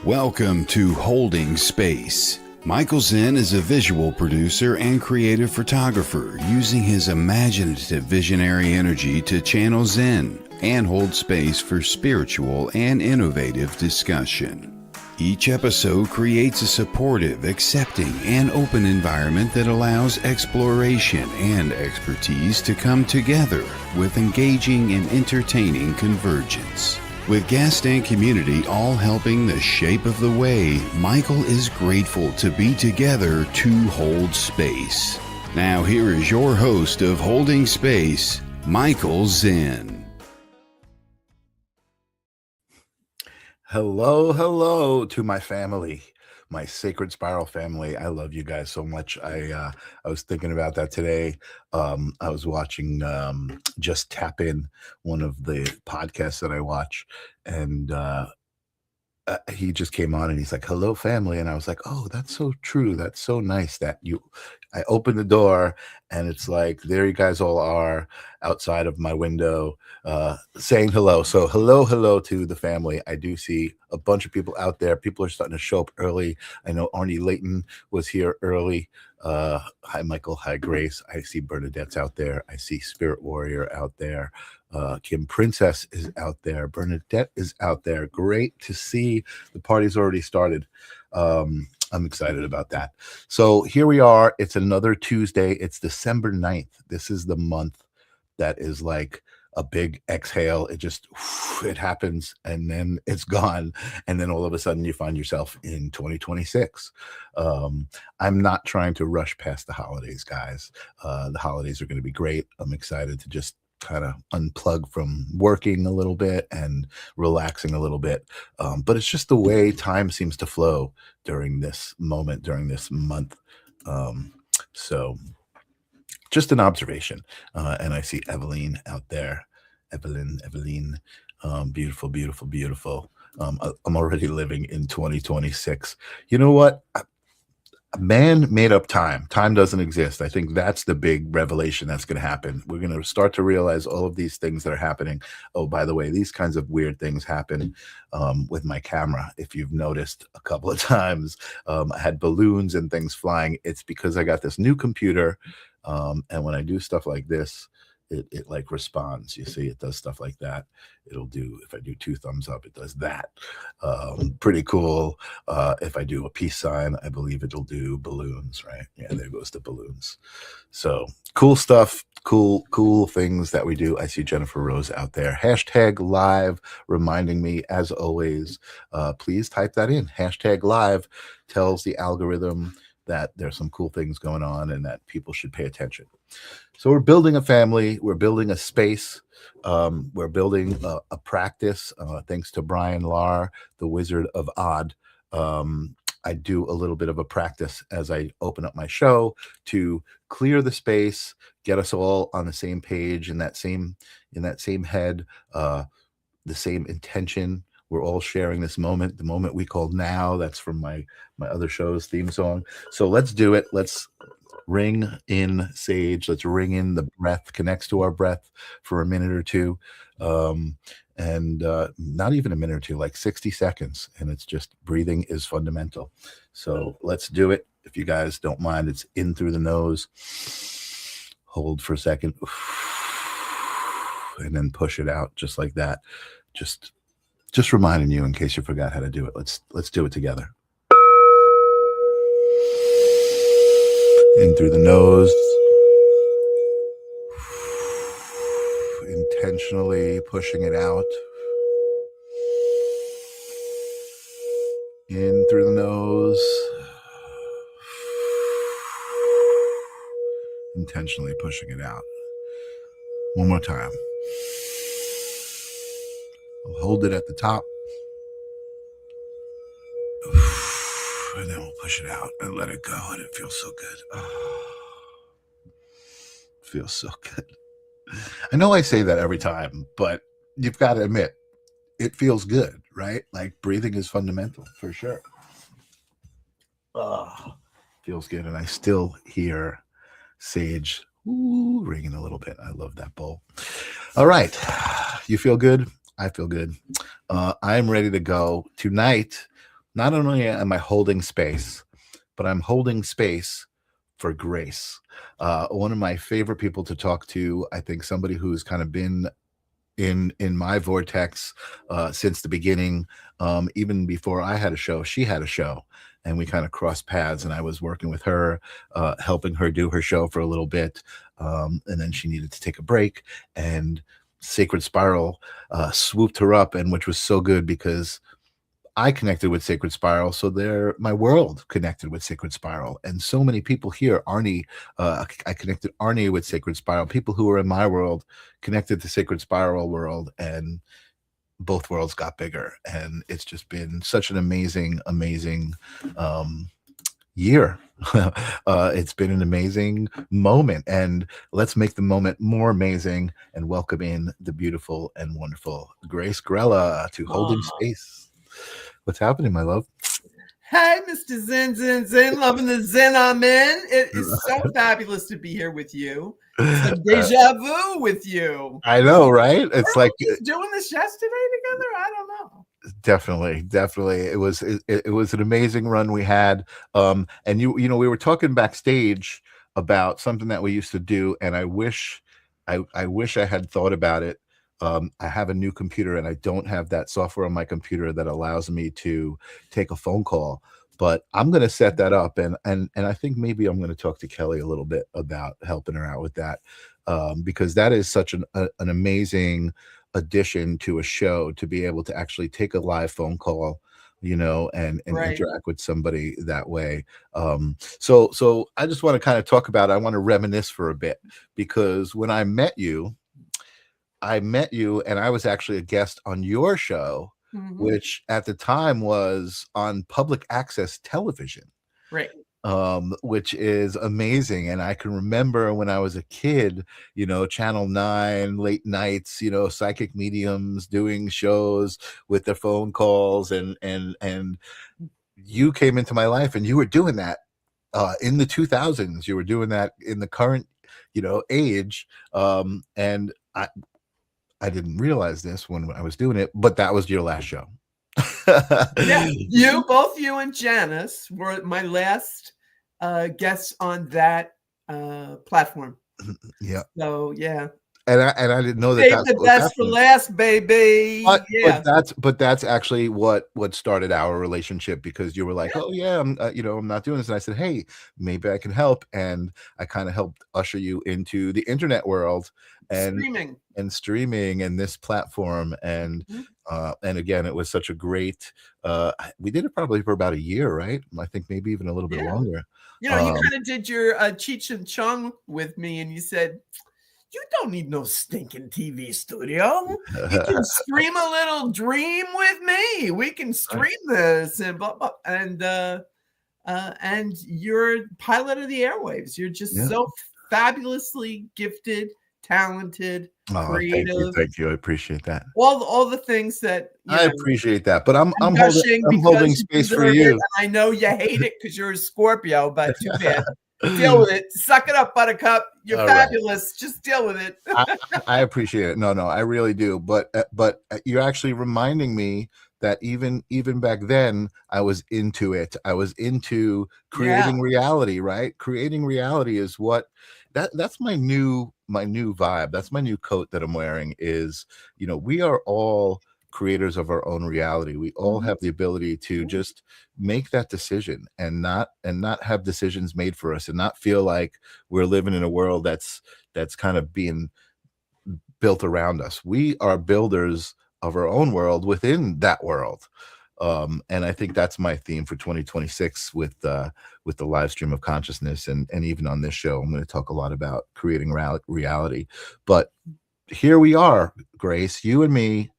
Welcome to Holding Space. Michael Zen is a visual producer and creative photographer using his imaginative visionary energy to channel Zen and hold space for spiritual and innovative discussion. Each episode creates a supportive, accepting, and open environment that allows exploration and expertise to come together with engaging and entertaining convergence. With guest and community all helping the shape of the way, Michael is grateful to be together to hold space. Now here is your host of Holding Space, Michael Zen. Hello to my family, my Sacred Spiral family. I love you guys so much. I was thinking about that today. I was watching Just Tap In, one of the podcasts that I watch, and he just came on and he's like, "Hello, family," and I was like, "Oh, that's so true. That's so nice that you." I opened the door and it's like there you guys all are outside of my window saying hello. So hello to the family. I do see a bunch of people out there. People are starting to show up early. I know Arnie Layton was here early. Hi, Michael. Hi, Grace. I see Bernadette's out there. I see Spirit Warrior out there. Kim Princess is out there. Bernadette is out there. Great to see. The party's already started. I'm excited about that. So here we are. It's another Tuesday. It's December 9th. This is the month that is like a big exhale. It happens and then it's gone. And then all of a sudden you find yourself in 2026. I'm not trying to rush past the holidays, guys. The holidays are going to be great. I'm excited to just kind of unplug from working a little bit and relaxing a little bit. But it's just the way time seems to flow during this moment, during this month. So just an observation. And I see Eveline out there. Eveline, beautiful. I'm already living in 2026. You know what? Man made up time. Time doesn't exist. I think that's the big revelation that's going to happen. We're going to start to realize all of these things that are happening. Oh, by the way, these kinds of weird things happen with my camera. If you've noticed a couple of times, I had balloons and things flying. It's because I got this new computer. And when I do stuff like this, it like responds. You see, it does stuff like that. It'll do, if I do 2 thumbs up, it does that. Pretty cool. If I do a peace sign, I believe it'll do balloons, right? Yeah, there goes the balloons. So cool stuff, cool things that we do. I see Jennifer Rose out there. #live reminding me, as always, please type that in. #live tells the algorithm that there's some cool things going on and that people should pay attention. So we're building a family. We're building a space. We're building a practice. Thanks to Brian Lahr, the Wizard of Odd. I do a little bit of a practice as I open up my show to clear the space, get us all on the same page, in that same head, the same intention. We're all sharing this moment, the moment we call now. That's from my other show's theme song. So let's do it. Let's ring in sage. Let's ring in the breath, connects to our breath for a minute or two. And not even a minute or two, like 60 seconds. And it's just breathing is fundamental. So let's do it. If you guys don't mind, it's in through the nose. Hold for a second. And then push it out just like that. Just reminding you in case you forgot how to do it. Let's do it together. In through the nose. Intentionally pushing it out. In through the nose. Intentionally pushing it out. One more time. We'll hold it at the top. And then we'll push it out and let it go. And it feels so good. Oh, it feels so good. I know I say that every time, but you've got to admit, it feels good, right? Like breathing is fundamental for sure. Feels good. And I still hear sage ringing a little bit. I love that bowl. All right. You feel good? I feel good. I'm ready to go. Tonight, not only am I holding space, but I'm holding space for Grace. One of my favorite people to talk to, I think somebody who's kind of been in my vortex since the beginning. Even before I had a show, she had a show, and we kind of crossed paths. And I was working with her, helping her do her show for a little bit, and then she needed to take a break. And Sacred Spiral swooped her up, and which was so good because I connected with Sacred Spiral, so my world connected with Sacred Spiral, and so many people here. Arnie, I connected Arnie with Sacred Spiral. People who were in my world connected to Sacred Spiral world, and both worlds got bigger. And it's just been such an amazing, amazing year. It's been an amazing moment, and let's make the moment more amazing and welcome in the beautiful and wonderful Grace Grella to Holding Space. What's happening, my love? Hey, Mr. Zen, Zen, Zen, loving the Zen I'm in. It is so fabulous to be here with you. It's a deja vu with you. I know, right? It's like doing this yesterday together. I don't know. Definitely. It was an amazing run we had. And you know, we were talking backstage about something that we used to do, and I wish I had thought about it. I have a new computer, and I don't have that software on my computer that allows me to take a phone call, but I'm going to set that up. And I think maybe I'm going to talk to Kelly a little bit about helping her out with that. Because that is such an amazing addition to a show, to be able to actually take a live phone call, you know, and Right. interact with somebody that way. So I just want to kind of talk about, I want to reminisce for a bit, because when I met you and I was actually a guest on your show, which at the time was on public access television. Right. Which is amazing. And I can remember when I was a kid, you know, Channel 9, late nights, you know, psychic mediums doing shows with their phone calls, and you came into my life, and you were doing that in the 2000s. You were doing that in the current, you know, age. And I didn't realize this when I was doing it, but that was your last show. Yeah, both you and Janice were my last guests on that platform. Yeah. So yeah. And I didn't know that. Save the best for last, baby. But that's actually what started our relationship, because you were like, oh yeah, I'm not doing this, and I said, hey, maybe I can help, and I kind of helped usher you into the internet world and streaming and this platform, and again, it was such a great. We did it probably for about a year, right? I think maybe even a little bit longer. You know, you kind of did your Cheech and Chong with me, and you said, you don't need no stinking TV studio. You can stream a little dream with me. We can stream this, and blah, blah. And you're pilot of the airwaves. You're just so fabulously gifted, talented, creative. Thank you. I appreciate that. All the things that I appreciate that, but I'm holding space for you. I know you hate it because you're a Scorpio, but too bad. Deal with it. Suck it up, Buttercup. You're fabulous. Right. Just deal with it. I appreciate it. No, I really do. But you're actually reminding me that even back then, I was into it. I was into creating reality. Right? Creating reality is what that's my new vibe. That's my new coat that I'm wearing. Is, you know, we are all creators of our own reality. We all have the ability to just make that decision and not have decisions made for us, and not feel like we're living in a world that's kind of being built around us. We are builders of our own world within that world. And I think that's my theme for 2026 with the live stream of consciousness, and even on this show, I'm going to talk a lot about creating reality. But here we are, Grace, you and me.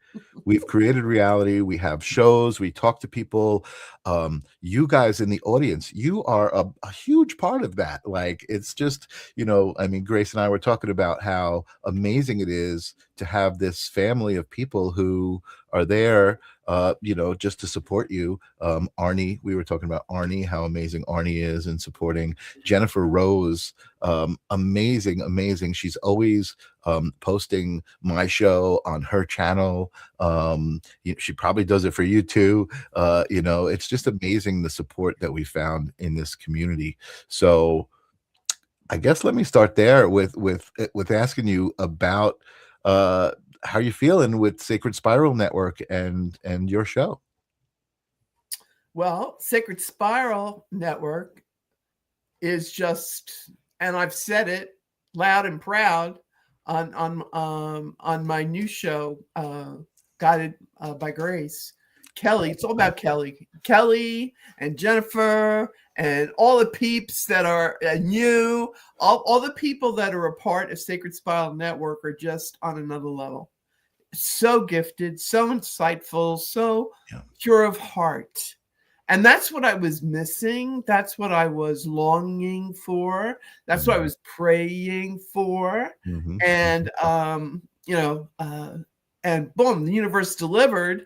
We've created reality. We have shows. We talk to people. you guys in the audience, you are a huge part of that. Like, it's just, I mean, Grace and I were talking about how amazing it is to have this family of people who are there, just to support you. Arnie, we were talking about Arnie, how amazing Arnie is in supporting Jennifer Rose. Amazing. She's always posting my show on her channel. She probably does it for you too. It's just amazing the support that we found in this community. So I guess let me start there with asking you about how you feeling with Sacred Spiral Network and your show. Well, Sacred Spiral Network is just, and I've said it loud and proud on my new show, Guided by Grace. Kelly, it's all about Kelly and Jennifer and all the peeps that are new, all the people that are a part of Sacred Spiral Network are just on another level. So gifted, so insightful, so pure of heart. And that's what I was missing. That's what I was longing for. That's what I was praying for. And, and boom, the universe delivered.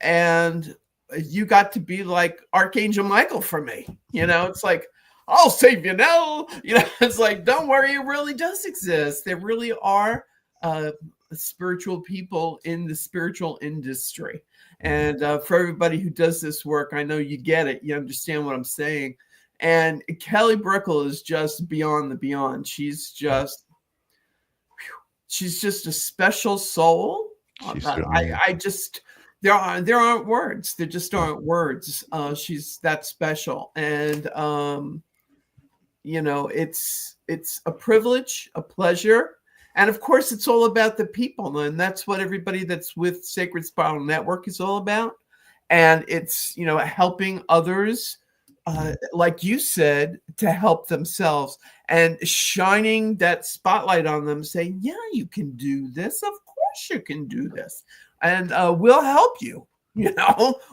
And you got to be like Archangel Michael for me. It's like, I'll save you now. It's like, don't worry, it really does exist. There really are spiritual people in the spiritual industry. And for everybody who does this work, I know you get it. You understand what I'm saying. And Kelly Brickell is just beyond the beyond. She's just a special soul. There aren't words. There just aren't words. She's that special. And, it's a privilege, a pleasure. And of course, it's all about the people. And that's what everybody that's with Sacred Spiral Network is all about. And it's, helping others, like you said, to help themselves and shining that spotlight on them, saying, yeah, you can do this. Of course you can do this. And we'll help you.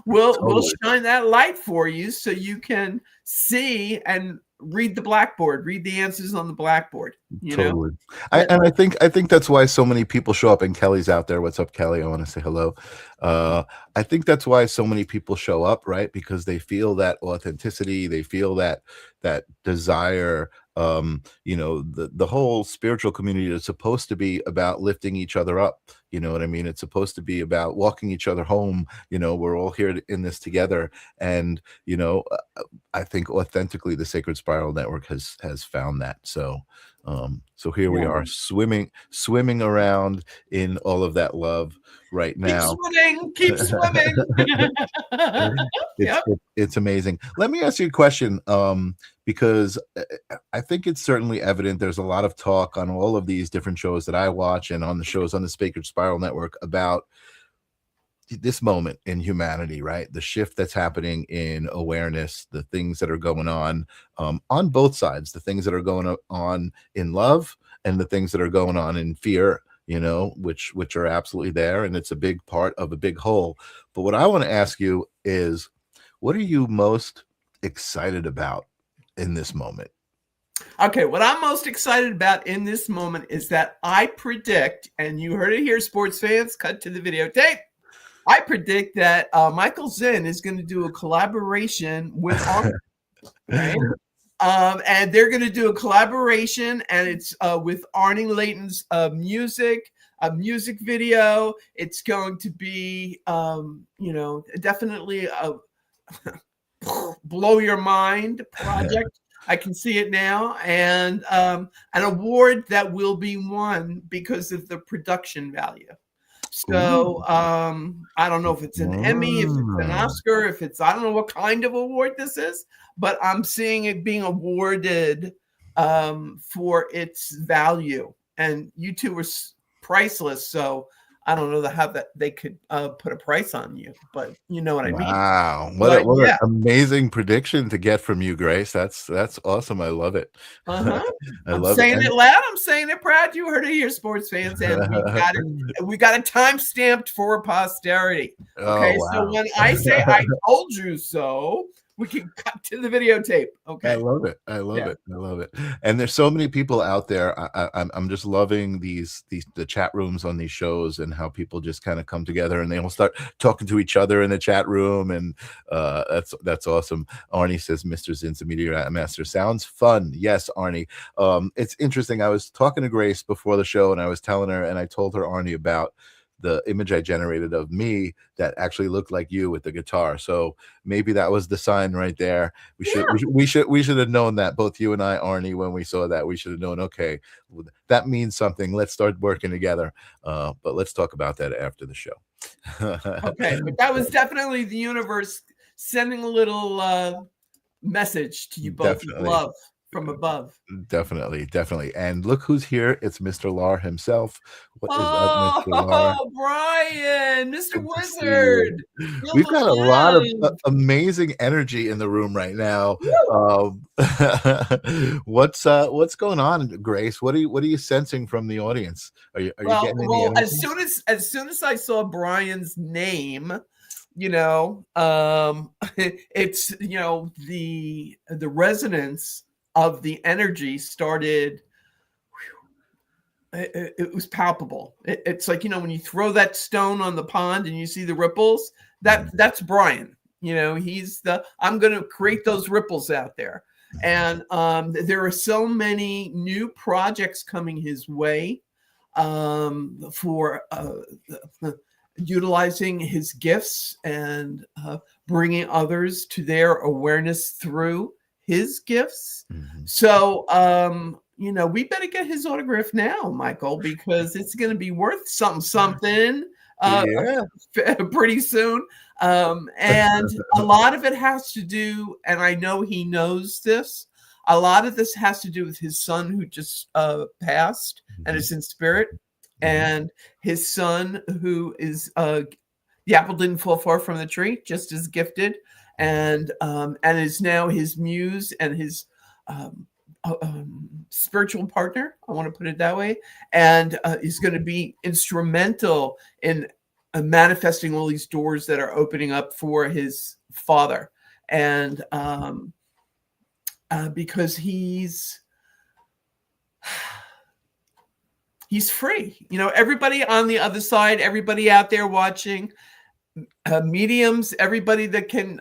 We'll shine that light for you so you can see and read the blackboard, read the answers on the blackboard. Totally. I think that's why so many people show up, and Kelly's out there. What's up, Kelly? I want to say hello. I think that's why so many people show up, right? Because they feel that authenticity, they feel that desire. The whole spiritual community is supposed to be about lifting each other up. You know what I mean? It's supposed to be about walking each other home. We're all here in this together. And, I think authentically the Sacred Spiral Network has found that. So here we are swimming around in all of that love right now. Keep swimming. It's amazing. Let me ask you a question, because I think it's certainly evident. There's a lot of talk on all of these different shows that I watch and on the shows on the Sacred Spiral Network about this moment in humanity, right? The shift that's happening in awareness, the things that are going on both sides, the things that are going on in love and the things that are going on in fear, which are absolutely there. And it's a big part of a big whole. But what I want to ask you is, what are you most excited about in this moment? Okay, what I'm most excited about in this moment is that I predict, and you heard it here, sports fans, cut to the videotape. I predict that Michael Zinn is going to do a collaboration with Arnie, right? And they're going to do a collaboration, and it's with Arnie Layton's music, a music video. It's going to be, definitely a blow your mind project. I can see it now, and an award that will be won because of the production value. So I don't know if it's an Emmy, if it's an Oscar, I don't know what kind of award this is, but I'm seeing it being awarded for its value. And you two were priceless, so I don't know how that they could put a price on you, but you know what I mean. Wow, what an amazing prediction to get from you, Grace. That's awesome. I love it. I'm saying it loud. I'm saying it proud. You heard it here, sports fans, and we got it time stamped for posterity. Okay, so when I say I told you so, We can cut to the videotape. Okay. I love it. I love Yeah. it. I love it. And there's so many people out there. I'm just loving the chat rooms on these shows and how people just kind of come together and they all start talking to each other in the chat room. And that's awesome. Arnie says, Mr. Zin's a media master. Sounds fun. Yes, Arnie. It's interesting. I was talking to Grace before the show and I was telling her, and I told her, Arnie, about the image I generated of me that actually looked like you with the guitar. So maybe that was the sign right there. We should have known that, both you and I, Arnie, when we saw that. We should have known, okay, that means something. Let's start working together. But let's talk about that after the show. Okay, but that was definitely the universe sending a little message to you both with love from above. Definitely. And look who's here. It's Mr. Lar himself. What is up, Mr. Lar? Oh, Brian, Mr. Wizard. We've got a lot of amazing energy in the room right now. What's going on, Grace? What are you sensing from the audience? Are you getting any energy? as soon as I saw Brian's name, it's the resonance of the energy started. It was palpable. It's like, when you throw that stone on the pond and you see the ripples, that's Brian. He's I'm going to create those ripples out there. And there are so many new projects coming his way for utilizing his gifts and bringing others to their awareness through his gifts. So, we better get his autograph now, Michael, because it's going to be worth something pretty soon. And a lot of it has to do, and I know he knows this, a lot of this has to do with his son who just passed and is in spirit, and his son who is the apple didn't fall far from the tree, just as gifted, and is now his muse and his spiritual partner, I want to put it that way, and is going to be instrumental in manifesting all these doors that are opening up for his father. And because he's free. Everybody on the other side, everybody out there watching, mediums, everybody that can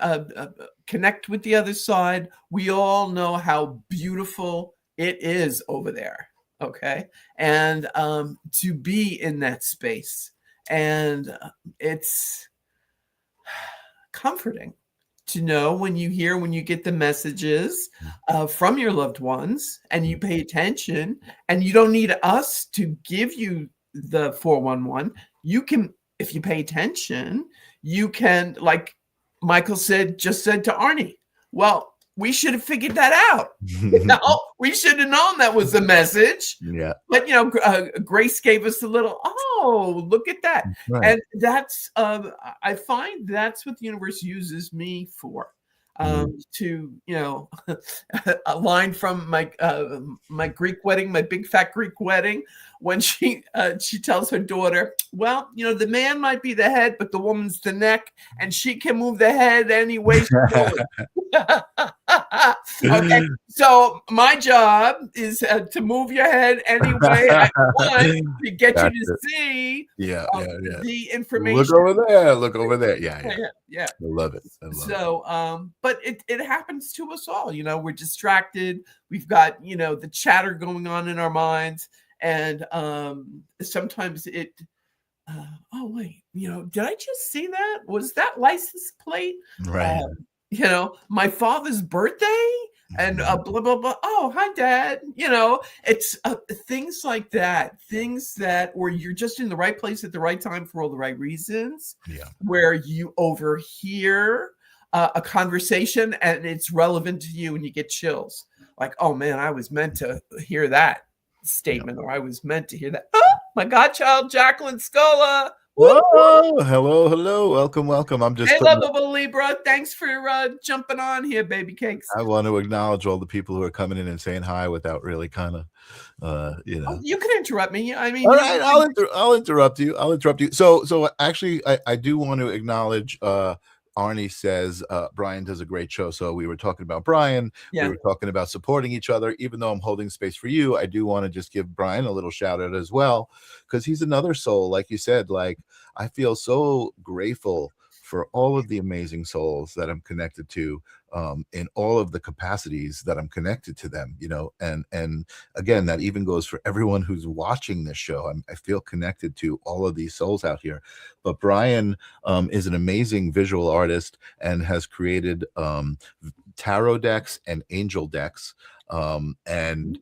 connect with the other side, we all know how beautiful it is over there. Okay. And to be in that space. And it's comforting to know when you get the messages from your loved ones and you pay attention, and you don't need us to give you the 411. You can, if you pay attention, you can, like Michael just said to Arnie, well, we should have figured that out. We should have known that was the message. Yeah. But, Grace gave us a little, look at that. Right. And that's, I find that's what the universe uses me for. To, a line from my Greek wedding, my big fat Greek wedding, when she tells her daughter, well, the man might be the head, but the woman's the neck, and she can move the head any way she wants. Okay, so my job is to move your head any way I want to get you to see the information. Look over there. Yeah. I love it. But it happens to us all. We're distracted. We've got, the chatter going on in our minds. And sometimes it, did I just see that? Was that license plate? Right. My father's birthday and blah, blah, blah. Oh, hi, Dad. It's things like that, things that where you're just in the right place at the right time for all the right reasons, where you overhear a conversation and it's relevant to you and you get chills. Like, oh, man, I was meant to hear that statement, or I was meant to hear that. Oh, my godchild, Jacqueline Scola. Whoa, hello. Welcome. I'm just. Hey, lovable Libra. Thanks for jumping on here, baby cakes. I want to acknowledge all the people who are coming in and saying hi without really kind of, You can interrupt me. I mean, all right, I'll interrupt you. So actually, I do want to acknowledge Arnie says Brian does a great show. So we were talking about Brian. Yeah. We were talking about supporting each other. Even though I'm holding space for you, I do want to just give Brian a little shout out as well, because he's another soul. Like you said, like I feel so grateful for all of the amazing souls that I'm connected to, in all of the capacities that I'm connected to them, you know, and again, that even goes for everyone who's watching this show. I feel connected to all of these souls out here. But Brian is an amazing visual artist and has created tarot decks and angel decks. And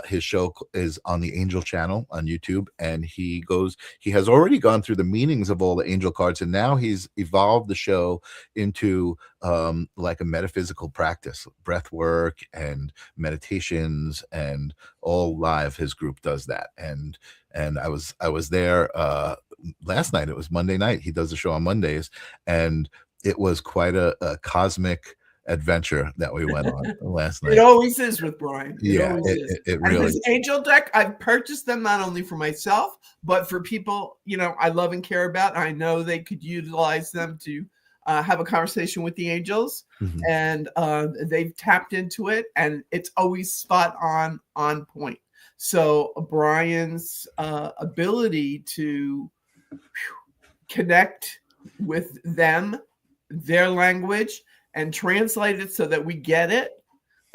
his show is on the Angel channel on YouTube, and he has already gone through the meanings of all the angel cards, and now he's evolved the show into like a metaphysical practice, breath work and meditations, and all live. His group does that, and I was there last night. It was Monday night. He does the show on Mondays, and it was quite a cosmic adventure that we went on last night. It always is with Brian. It really and his angel deck, I've purchased them not only for myself, but for people, you know, I love and care about. I know they could utilize them to have a conversation with the angels, and they've tapped into it, and it's always spot on point. So Brian's ability to connect with them, their language, and translate it so that we get it.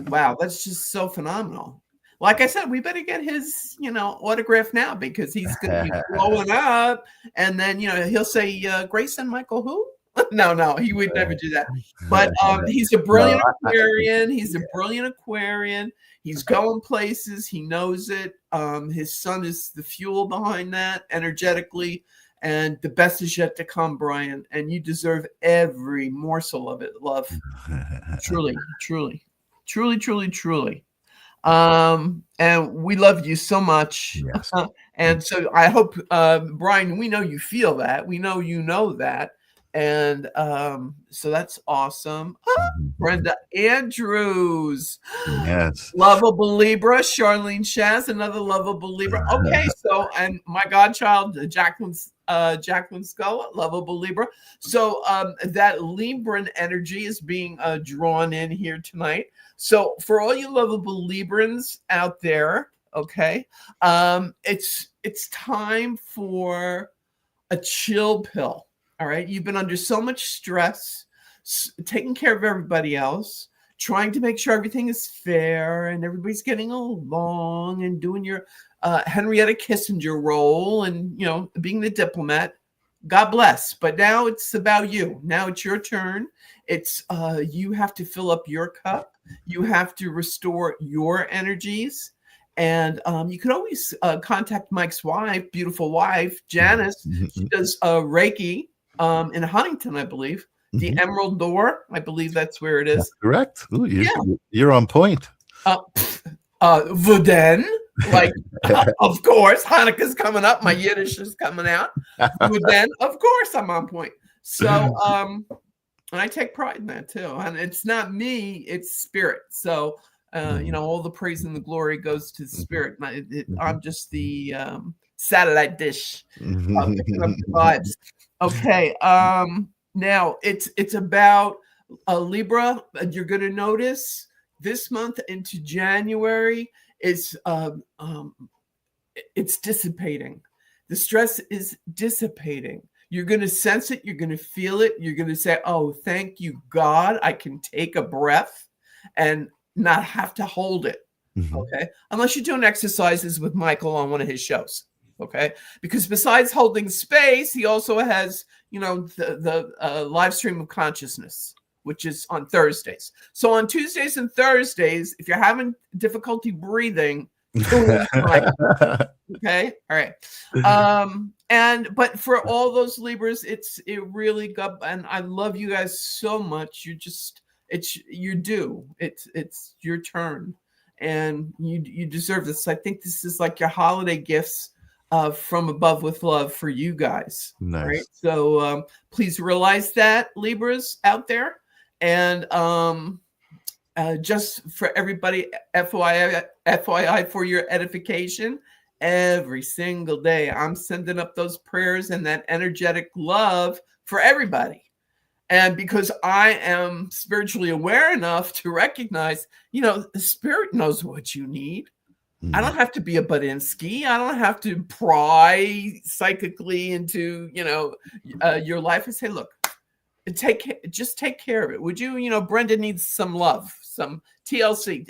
Wow, that's just so phenomenal. Like I said, we better get his, you know, autograph now, because he's going to be blowing up. And then, you know, he'll say, Grace and Michael who? No, he would never do that. But he's a brilliant Aquarian. He's a brilliant Aquarian. He's going places. He knows it. His son is the fuel behind that energetically. And the best is yet to come, Brian. And you deserve every morsel of it, love. Truly. And we love you so much. Yes. And so I hope, Brian, we know you feel that. We know you know that. And so that's awesome. Brenda Andrews. Yes. Lovable Libra. Charlene Shaz, another lovable Libra. Okay, so, and my godchild, Jacqueline Scola, lovable Libra. So that Libran energy is being drawn in here tonight. So for all you lovable Librans out there, okay, it's time for a chill pill. All right. You've been under so much stress, taking care of everybody else, trying to make sure everything is fair and everybody's getting along and doing your Henrietta Kissinger role and, you know, being the diplomat. God bless. But now it's about you. Now it's your turn. It's you have to fill up your cup. You have to restore your energies. And you can always contact Mike's wife, beautiful wife, Janice. She does Reiki in Huntington, I believe. The Emerald Door, I believe that's where it is. That's correct. Ooh, you're on point. Vuden, like, of course, Hanukkah's coming up. My Yiddish is coming out. Vuden, of course, I'm on point. So, and I take pride in that too. And it's not me, it's spirit. So, you know, all the praise and the glory goes to the spirit. I'm just the satellite dish picking up the vibes. Okay. Now it's about Libra. You're going to notice this month into January is it's dissipating. The stress is dissipating. You're going to sense it. You're going to feel it. You're going to say, "Oh, thank you, God. I can take a breath and not have to hold it." Okay. Unless you're doing exercises with Michael on one of his shows. Okay. Because besides holding space, he also has, you know, the live stream of consciousness, which is on Thursdays. So on Tuesdays and Thursdays, if you're having difficulty breathing, okay. All right. But for all those Libras, it really got, and I love you guys so much. You're due. It's your turn, and you deserve this. I think this is like your holiday gifts from above with love for you guys. Nice. Right? So please realize that, Libras out there, and just for everybody, FYI for your edification, every single day I'm sending up those prayers and that energetic love for everybody. And because I am spiritually aware enough to recognize, the spirit knows what you need. I don't have to be a Budinsky. I don't have to pry psychically into, your life and say, look, just take care of it. Would you, Brenda needs some love, some TLC.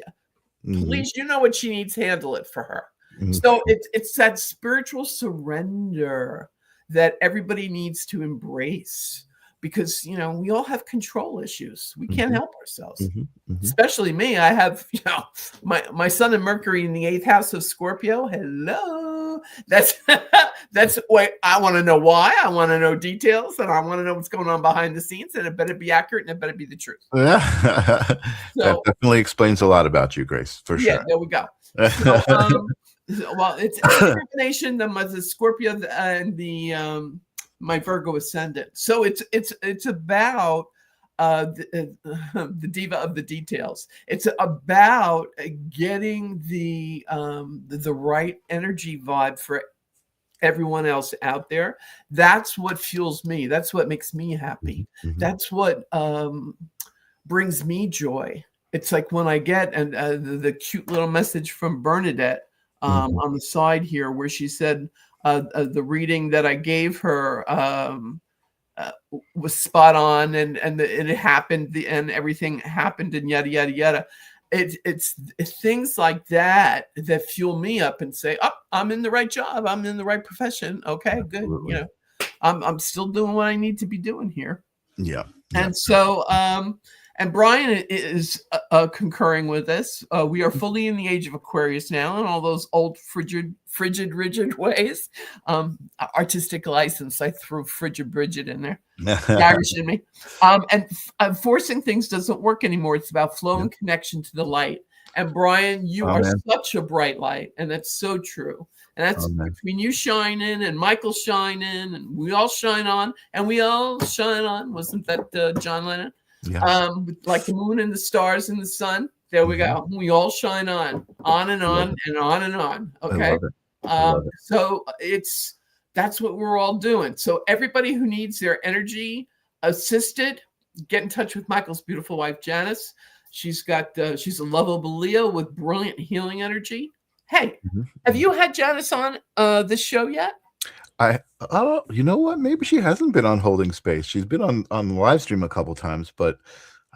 Please, you know what she needs, handle it for her. So it's that spiritual surrender that everybody needs to embrace, because we all have control issues. We can't help ourselves. Especially me. I have my sun and Mercury in the 8th house of Scorpio. Hello. That's why I want to know why. I want to know details, and I want to know what's going on behind the scenes, and it better be accurate, and it better be the truth. That definitely explains a lot about you, Grace, for sure. Yeah, there we go. So, well, it's a combination of the Scorpio and the my Virgo ascendant. So it's about the diva of the details. It's about getting the right energy vibe for everyone else out there. That's what fuels me. That's what makes me happy. That's what brings me joy. It's like when I get the cute little message from Bernadette on the side here, where she said the reading that I gave her was spot on, and it happened, and everything happened, and yada yada yada. It's things like that fuel me up and say, "Oh, I'm in the right job. I'm in the right profession. Okay, Absolutely. good. I'm still doing what I need to be doing here." Yeah. And so, and Brian is concurring with this. We are fully in the age of Aquarius now, and all those old frigid, rigid ways. Artistic license. I threw frigid, Bridget in there. Irish in me. And forcing things doesn't work anymore. It's about flow and connection to the light. And Brian, you are such a bright light, and that's so true. And that's between you shining and Michael shining, and we all shine on, and we all shine on. Wasn't that John Lennon? Yeah. Like the moon and the stars and the sun. There we go. We all shine on and on and on and on. Okay. I love it. So that's what we're all doing. So everybody who needs their energy assisted, get in touch with Michael's beautiful wife, Janice. She's a lovable Leo with brilliant healing energy. Hey, have you had Janice on this show yet? You know what? Maybe she hasn't been on Holding Space. She's been on live stream a couple times, but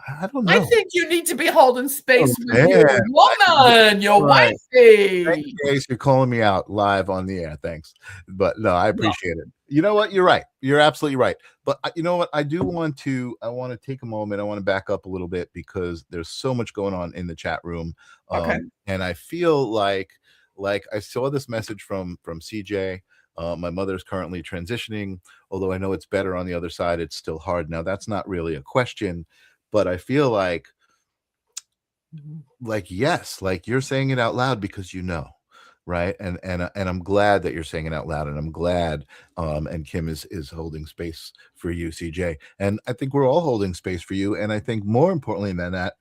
I don't know. I think you need to be holding space with your woman, your wifey. Thanks, Grace, you're calling me out live on the air. Thanks. But no, I appreciate it. You know what? You're right. You're absolutely right. But you know what? I want to take a moment. I want to back up a little bit, because there's so much going on in the chat room. And I feel like I saw this message from CJ. My mother's currently transitioning, although I know it's better on the other side. It's still hard. Now, that's not really a question, but I feel like yes, like you're saying it out loud because right? And I'm glad that you're saying it out loud, and I'm glad and Kim is holding space for you, CJ. And I think we're all holding space for you. And I think more importantly than that,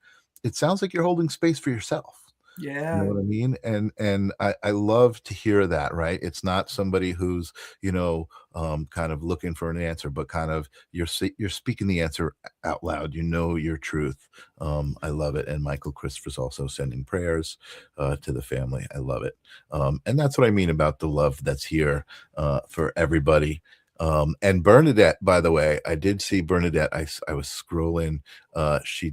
it sounds like you're holding space for yourself. Yeah. You know what I mean? And I love to hear that, right? It's not somebody who's, kind of looking for an answer, but kind of you're speaking the answer out loud. You know your truth. I love it. And Michael Christopher's also sending prayers to the family. I love it. And that's what I mean about the love that's here for everybody. And Bernadette, by the way, I did see Bernadette. I was scrolling. She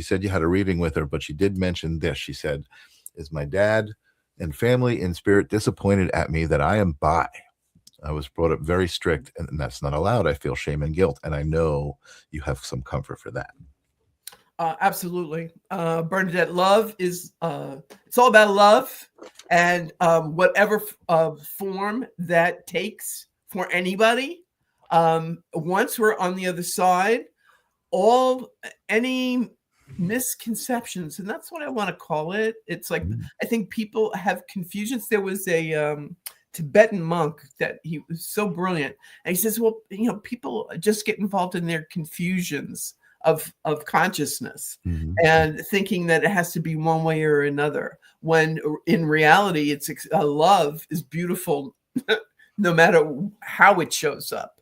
said you had a reading with her, but she did mention this. She said, "Is my dad and family in spirit disappointed at me that I am bi? I was brought up very strict, and that's not allowed. I feel shame and guilt, and I know you have some comfort for that." Absolutely. Bernadette, love is it's all about love, and whatever form that takes for anybody. Once we're on the other side, any misconceptions, and that's what I want to call it. It's like, I think people have confusions. There was a Tibetan monk that he was so brilliant, and he says, well, people just get involved in their confusions of consciousness and thinking that it has to be one way or another, when in reality it's love is beautiful no matter how it shows up.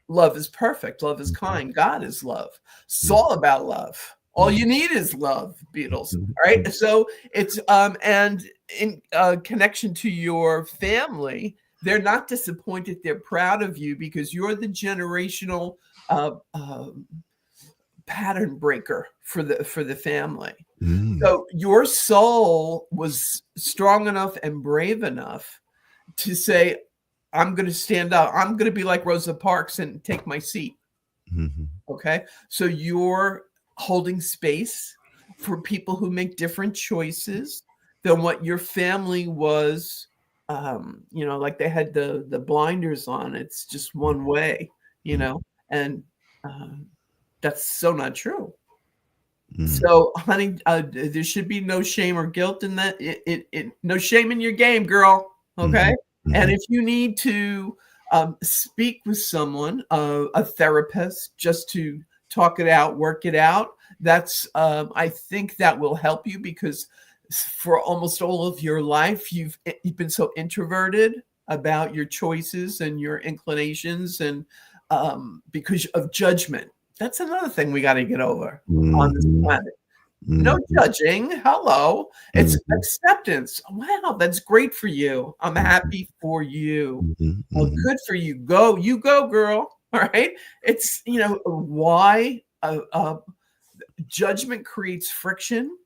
love is perfect. Love is kind. God is love. It's all about love. All you need is love, Beatles. All right. So it's and in connection to your family, they're not disappointed. They're proud of you because you're the generational pattern breaker for the family. So your soul was strong enough and brave enough to say, I'm going to stand up. I'm going to be like Rosa Parks and take my seat. Okay. So you're holding space for people who make different choices than what your family was. Like they had the blinders on. It's just one way, and that's so not true. So, honey, there should be no shame or guilt in that. No shame in your game, girl. Okay. And if you need to speak with someone, a therapist, just to talk it out, work it out, that's I think that will help you, because for almost all of your life, you've been so introverted about your choices and your inclinations, and because of judgment. That's another thing we got to get over on this planet. No judging. Hello. It's acceptance. Wow, that's great for you. I'm happy for you. Well, good for you. You go, girl. All right. It's, why judgment creates friction.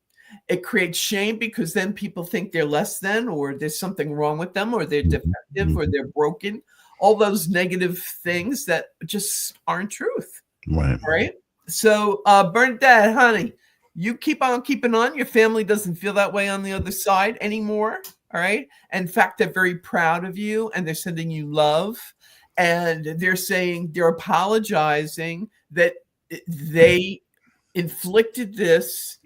It creates shame, because then people think they're less than, or there's something wrong with them, or they're defective, or they're broken. All those negative things that just aren't truth. Right. So, Bernadette, honey, you keep on keeping on. Your family doesn't feel that way on the other side anymore. All right. In fact, they're very proud of you, and they're sending you love, and they're apologizing that they inflicted this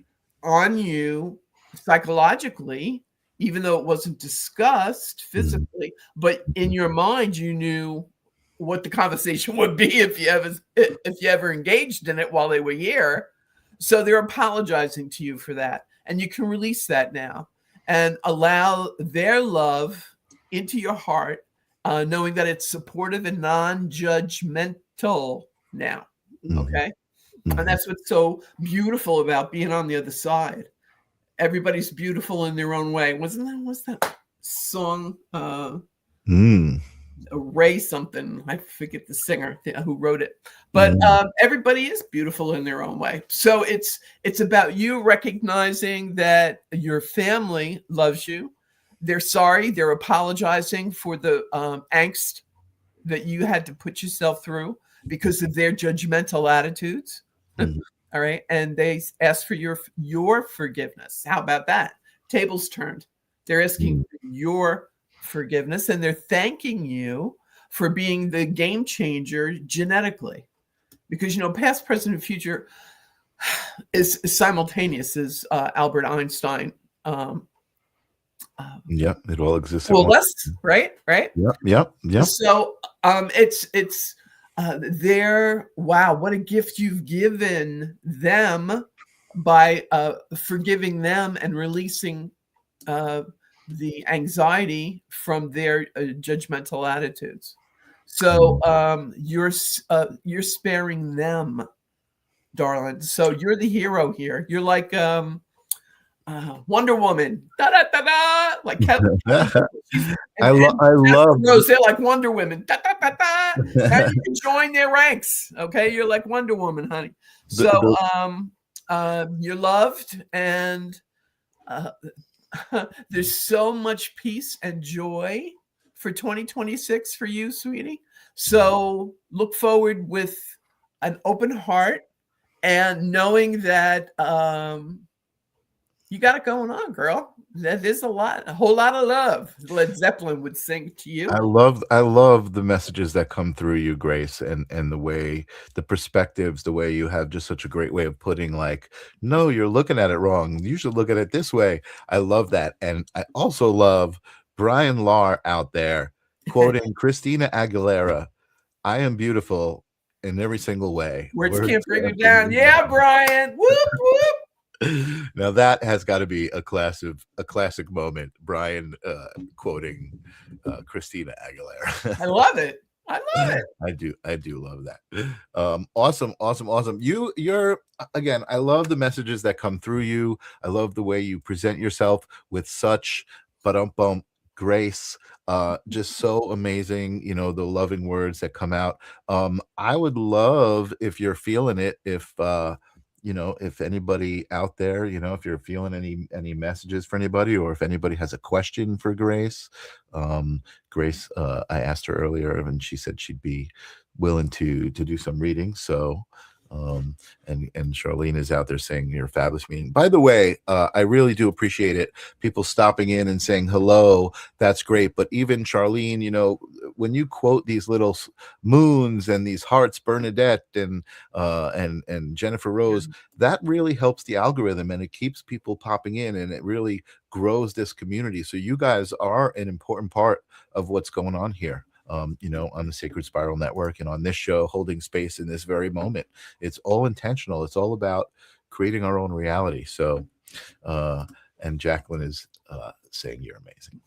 on you psychologically, even though it wasn't discussed physically, but in your mind, you knew what the conversation would be if you ever engaged in it while they were here. So they're apologizing to you for that. And you can release that now and allow their love into your heart, knowing that it's supportive and non-judgmental now. Okay. And that's what's so beautiful about being on the other side. Everybody's beautiful in their own way. What's that song? Ray something. I forget the singer who wrote it. But everybody is beautiful in their own way. So it's about you recognizing that your family loves you. They're sorry. They're apologizing for the angst that you had to put yourself through because of their judgmental attitudes. All right. And they ask for your forgiveness. How about that? Tables turned. They're asking for your forgiveness, and they're thanking you for being the game changer genetically, because past, present, and future is simultaneous, as Albert Einstein. It all exists. Well, right. Yep. So it's wow, what a gift you've given them by forgiving them and releasing the anxiety from their judgmental attitudes. So you're sparing them, darling. So you're the hero here. You're like Wonder Woman, da da da da, like Kevin. I love those. They're like Wonder Woman, da da da da. And you can join their ranks. Okay, you're like Wonder Woman, honey. So you're loved, and there's so much peace and joy for 2026 for you, sweetie. So look forward with an open heart, and knowing that you got it going on, girl. There's a whole lot of love. Led Zeppelin would sing to you. I love the messages that come through you, Grace, and the perspectives, the way you have just such a great way of putting, like, no, you're looking at it wrong. You should look at it this way. I love that. And I also love Brian Lahr out there quoting Christina Aguilera, "I am beautiful in every single way. Words can't bring you down." Yeah, Brian. Whoop, whoop. Now that has got to be a classic moment. Brian quoting Christina Aguilera. I love it. I love it. I do love that. Awesome. You're again, I love the messages that come through you. I love the way you present yourself with such grace. Just so amazing, the loving words that come out. I would love, if you're feeling it, if anybody out there, if you're feeling any messages for anybody, or if anybody has a question for Grace. Grace, I asked her earlier, and she said she'd be willing to do some reading. So and Charlene is out there saying you're a fabulous meeting. By the way, I really do appreciate it. People stopping in and saying hello. That's great. But even Charlene, when you quote these little moons and these hearts, Bernadette and Jennifer Rose, that really helps the algorithm, and it keeps people popping in, and it really grows this community. So you guys are an important part of what's going on here. On the Sacred Spiral Network and on this show, holding space in this very moment. It's all intentional. It's all about creating our own reality. So, and Jacqueline is saying you're amazing.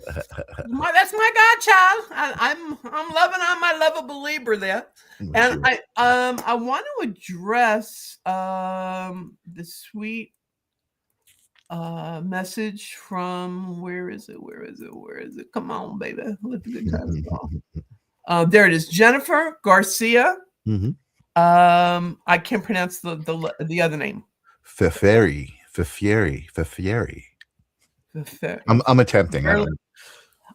That's my godchild. I'm loving on my lovable Libra there, and I want to address the sweet message from where is it? Come on, baby. Let the good times go. There it is. Jennifer Garcia. Mm-hmm. I can't pronounce the other name. Fifieri. I'm attempting.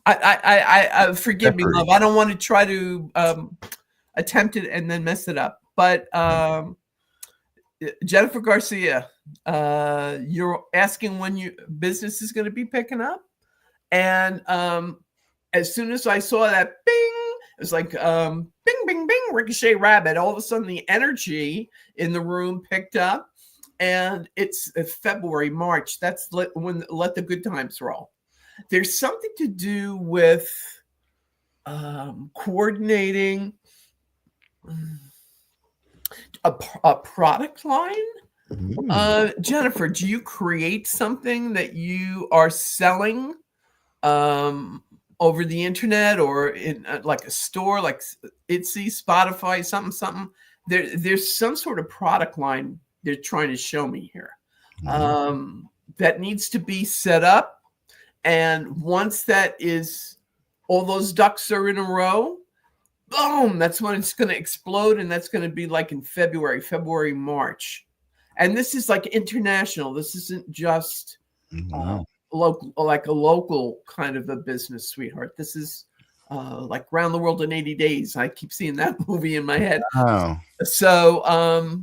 I forgive me, love. I don't want to try to attempt it and then mess it up. But Jennifer Garcia, you're asking when your business is going to be picking up, and as soon as I saw that bing, it was like bing, bing, bing, ricochet rabbit. All of a sudden, the energy in the room picked up, and it's February, March. That's when let the good times roll. There's something to do with coordinating a product line. Jennifer, do you create something that you are selling over the internet or in like a store, like Etsy, Spotify, something? There's some sort of product line they're trying to show me here that needs to be set up. And once that is, all those ducks are in a row, boom, that's when it's going to explode. And that's going to be like in February, March. And this is like international. This isn't just local, like a local kind of a business, sweetheart. This is like Round the World in 80 Days. I keep seeing that movie in my head. Oh. So,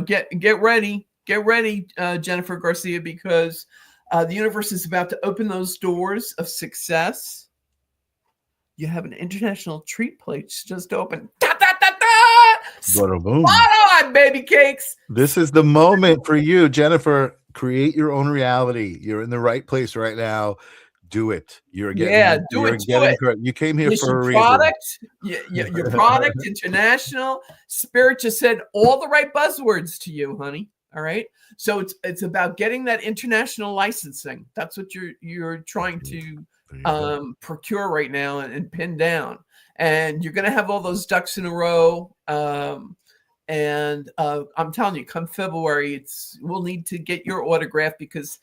get ready, Jennifer Garcia, because the universe is about to open those doors of success. You have an international treat plate just open. Boom. On, baby cakes. This is the moment for you, Jennifer. Create your own reality. You're in the right place right now. Do it. You came here for a reason. Your product, international. Spirit just said all the right buzzwords to you, honey. All right. So it's about getting that international licensing. That's what you're trying to procure right now and pin down. And you're going to have all those ducks in a row. And I'm telling you, come February, we'll need to get your autograph because,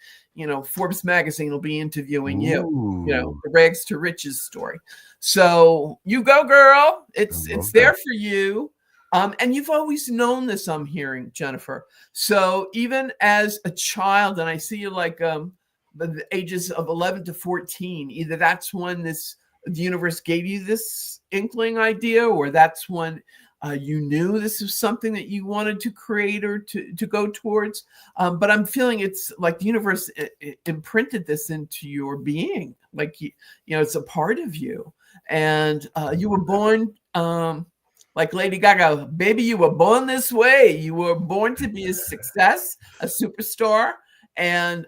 Forbes magazine will be interviewing you, the rags to riches story. So you go, girl. It's there for you. And you've always known this, I'm hearing, Jennifer. So even as a child, and I see you like the ages of 11 to 14, either that's when the universe gave you this inkling idea, or that's when you knew this was something that you wanted to create or to go towards. But I'm feeling it's like the universe imprinted this into your being. Like, it's a part of you. And you were born... like Lady Gaga, baby, you were born this way. You were born to be a success, a superstar, and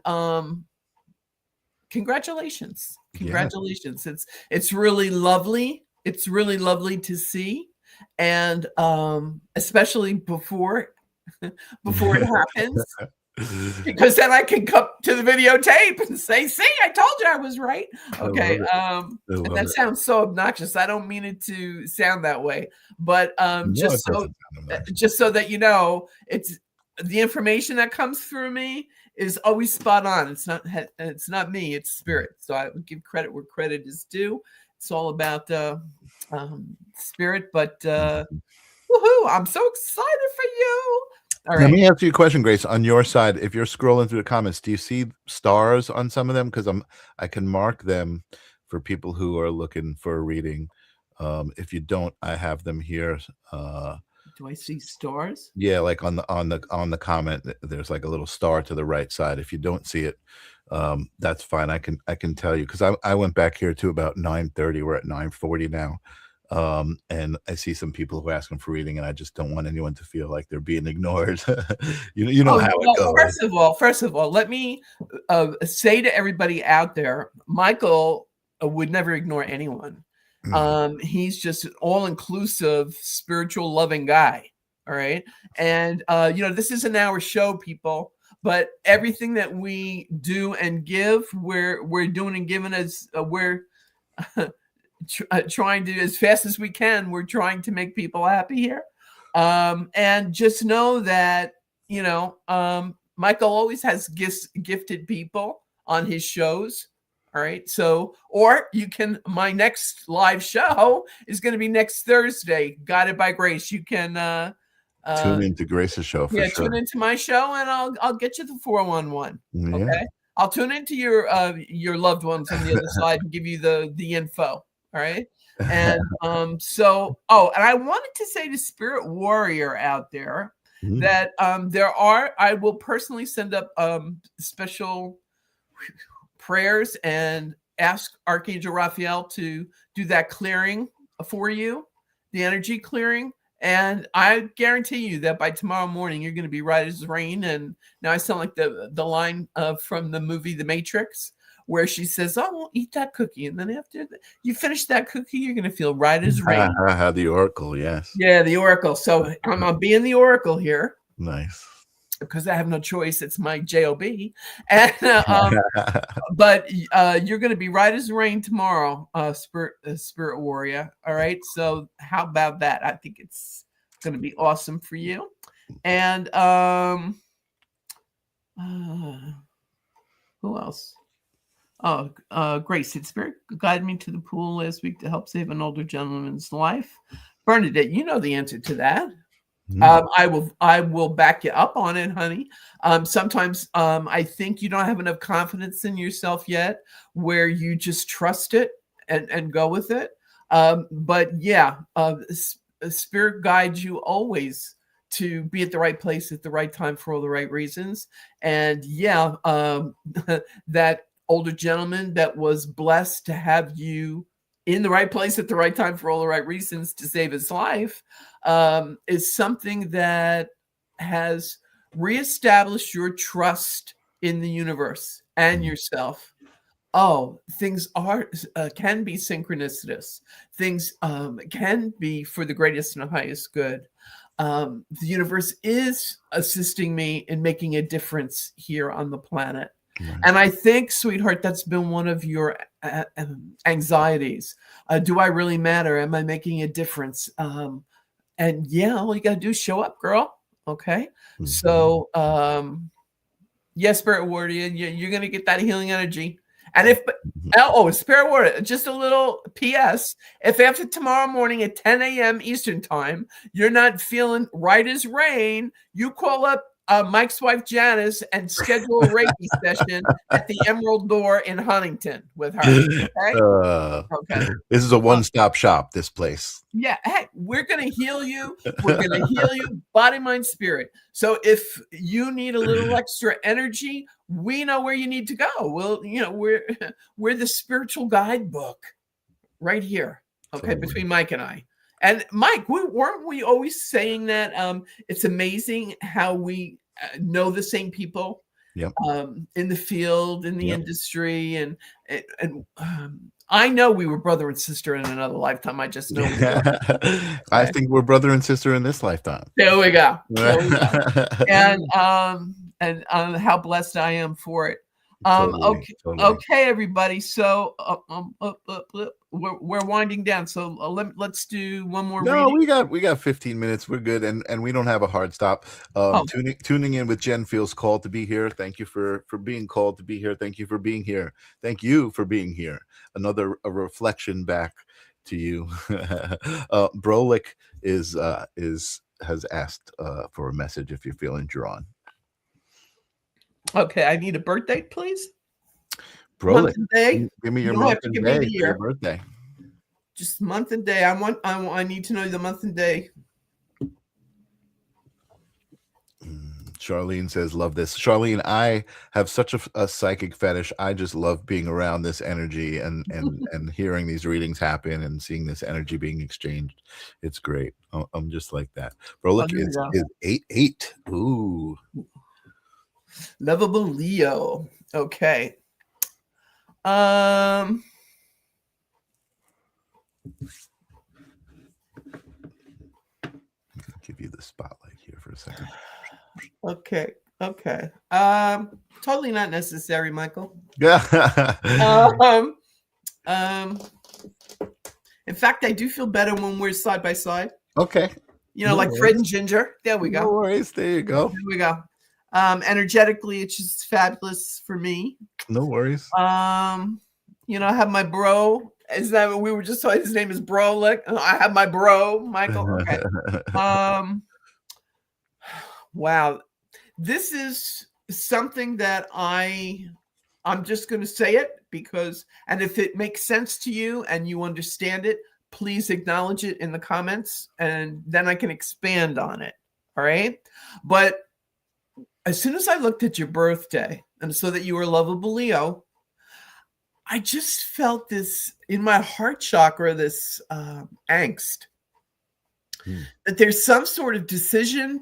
congratulations. Congratulations. Yeah. It's really lovely. It's really lovely to see. And especially before it happens. Because then I can come to the videotape and say, see, I told you I was right. Okay. And that sounds so obnoxious. I don't mean it to sound that way, but just so that you know, it's the information that comes through me is always spot on. It's not me, it's spirit. So I would give credit where credit is due. It's all about spirit, but woohoo, I'm so excited for you. All right. Let me ask you a question, Grace. On your side, if you're scrolling through the comments, do you see stars on some of them? Because I can mark them for people who are looking for a reading. If you don't, I have them here. Do I see stars? Yeah, like on the comment, there's like a little star to the right side. If you don't see it, that's fine. I can tell you, because I went back here to about 9:30. We're at 9:40 now. And I see some people who are asking for reading, and I just don't want anyone to feel like they're being ignored. you know how it goes. First of all, let me say to everybody out there, Michael would never ignore anyone. He's just an all-inclusive, spiritual, loving guy. All right. And this is an hour show, people, but everything that we do and give, we're doing and giving as we're trying to, as fast as we can, we're trying to make people happy here. And just know that, Michael always has gifted people on his shows. All right. So, or my next live show is going to be next Thursday, Guided by Grace. You can tune into Grace's show for sure. Tune into my show, and I'll get you the 411. Yeah. Okay. I'll tune into your loved ones on the other side and give you the info. All right. And and I wanted to say to Spirit Warrior out there that I will personally send up special prayers and ask Archangel Raphael to do that clearing for you, the energy clearing. And I guarantee you that by tomorrow morning, you're going to be right as rain. And now I sound like the line from the movie The Matrix, where she says, "Oh, we'll eat that cookie." And then after you finish that cookie, you're going to feel right as rain. The Oracle, yes. Yeah, the Oracle. So I'm going to be in the Oracle here. Nice. Because I have no choice. It's my job. And but you're going to be right as rain tomorrow, Spirit Warrior. All right. So how about that? I think it's going to be awesome for you. And who else? Oh, Grace, did Spirit guide me to the pool last week to help save an older gentleman's life? Bernadette, you know the answer to that. I will back you up on it, honey. Sometimes I think you don't have enough confidence in yourself yet, where you just trust it and go with it. But yeah, Spirit guides you always to be at the right place at the right time for all the right reasons. And yeah, that older gentleman that was blessed to have you in the right place at the right time for all the right reasons to save his life is something that has reestablished your trust in the universe and yourself. Oh, things can be synchronicitous. Things can be for the greatest and highest good. The universe is assisting me in making a difference here on the planet. Right. And I think, sweetheart, that's been one of your anxieties. Do I really matter? Am I making a difference? And yeah, all you got to do is show up, girl. Okay. Mm-hmm. So, yes, Spirit Warrior, you're going to get that healing energy. And if, Spirit Warrior, just a little PS, if after tomorrow morning at 10 a.m. Eastern time, you're not feeling right as rain, you call up Mike's wife Janice and schedule a Reiki session at the Emerald Door in Huntington with her. Okay. Okay. This is a one-stop shop, this place. Yeah. Hey, we're going to heal you. We're going to heal you body, mind, spirit. So if you need a little extra energy, we know where you need to go. Well, we're the spiritual guidebook right here. Okay. Totally. Between Mike and I. And Mike, weren't we always saying that it's amazing how we know the same people in the field, in the industry, and I know we were brother and sister in another lifetime. I just know. I think we're brother and sister in this lifetime. There we go. And and how blessed I am for it. Totally, Okay, totally. okay, everybody. So we're winding down. So let's do one more No, reading. we got 15 minutes. We're good, and we don't have a hard stop. Oh, Tuning in with Jen feels called to be here. Thank you for being called to be here. Thank you for being here. Thank you for being here. A reflection back to you. Brolick has asked for a message if you're feeling drawn. okay. I need a birth date, please. Brolick, Month and day. give me your You don't month have to and give me day the for your year. birthday. Just month and day. I need to know the month and day. Charlene says, love this. Charlene, I have such a psychic fetish. I just love being around this energy and hearing these readings happen and seeing this energy being exchanged. It's great. I'm just like that. Bro, look, There we is 8-8. Ooh. Lovable Leo. Okay. Give you the spotlight here for a second. Okay. Totally not necessary, Michael. Yeah. In fact, I do feel better when we're side by side. Okay. You know, No like worries. Fred and Ginger. There we go. No worries. There you go. There we go. Energetically, it's just fabulous for me. No worries. You know, I have my bro. Is that what we were just talking? His name is Brolick. I have my bro, Michael. Okay. Wow. This is something that I'm just going to say it because, and if it makes sense to you and you understand it, please acknowledge it in the comments and then I can expand on it. All right. But as soon as I looked at your birthday and saw that you were lovable Leo, I just felt this in my heart chakra, this angst. That there's some sort of decision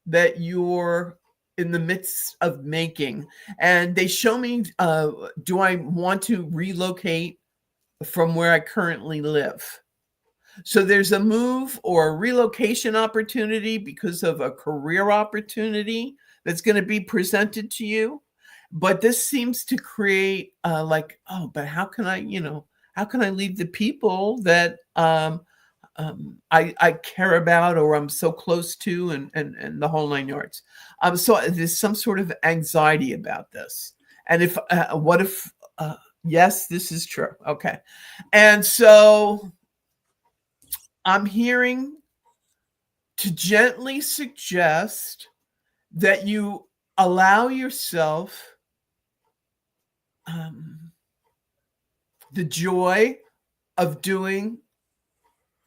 that you're in the midst of making. And they show me, do I want to relocate from where I currently live? So there's a move or a relocation opportunity because of a career opportunity that's going to be presented to you. But this seems to create but how can I leave the people that I care about or I'm so close to and the whole 9 yards. So there's some sort of anxiety about this. And what if, yes, this is true. Okay. And so I'm hearing to gently suggest that you allow yourself the joy of doing